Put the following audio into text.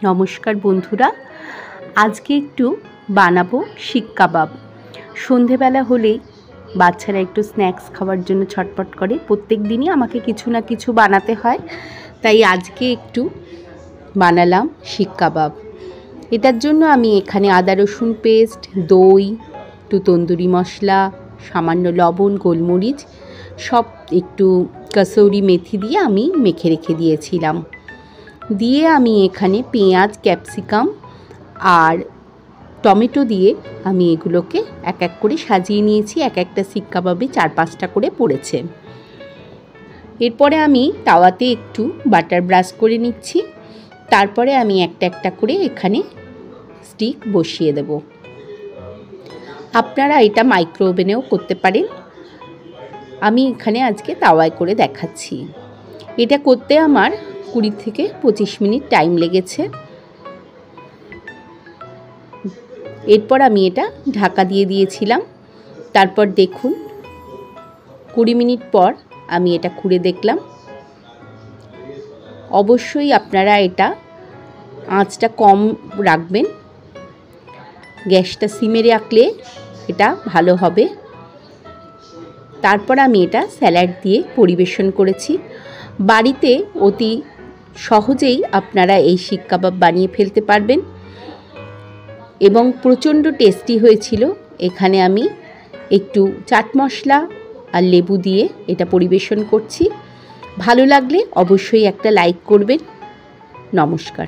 নমস্কার বন্ধুরা, আজকে একটু বানাবো শিক কাবাব। সন্ধেবেলা হলেই বাচ্চারা একটু স্ন্যাক্স খাওয়ার জন্য ছটপট করে। প্রত্যেক দিনই আমাকে কিছু না কিছু বানাতে হয়, তাই আজকে একটু বানালাম শিক কাবাব। এটার জন্য আমি এখানে আদা রসুন পেস্ট, দই, একটু তন্দুরি মশলা, সামান্য লবণ, গোলমরিচ, সব একটু কসুরি মেথি দিয়ে আমি মেখে রেখে দিয়েছিলাম। দিয়ে আমি এখানে পেঁয়াজ, ক্যাপসিকাম আর টমেটো দিয়ে আমি এগুলোকে এক এক করে সাজিয়ে নিয়েছি। এক একটা শিক কাবাবে 4-5টা করে পড়েছে। এরপরে আমি তাওয়াতে একটু বাটার ব্রাশ করে নিচ্ছি। তারপরে আমি একটা একটা করে এখানে স্টিক বসিয়ে দেব। আপনারা এটা মাইক্রো ওভেনেও করতে পারেন, আমি এখানে আজকে তাওয়ায় করে দেখাচ্ছি। এটা করতে আমার 20 থেকে 25 মিনিট টাইম লেগেছে। এরপর আমি এটা ঢাকা দিয়ে দিয়েছিলাম। তারপর দেখুন 20 মিনিট পর আমি এটা খুলে দেখলাম। অবশ্যই আপনারা এটা আঁচটা কম রাখবেন, গ্যাসটা সিমে রাখলে এটা ভালো হবে। তারপর আমি এটা স্যালাড দিয়ে পরিবেশন করেছি। বাড়িতে অতি সহজেই আপনারা এই শিক কাবাব বানিয়ে ফেলতে পারবেন এবং প্রচণ্ড টেস্টি হয়েছিল। এখানে আমি একটু চাট মশলা আর লেবু দিয়ে এটা পরিবেশন করছি। ভালো লাগলে অবশ্যই একটা লাইক করবেন। নমস্কার।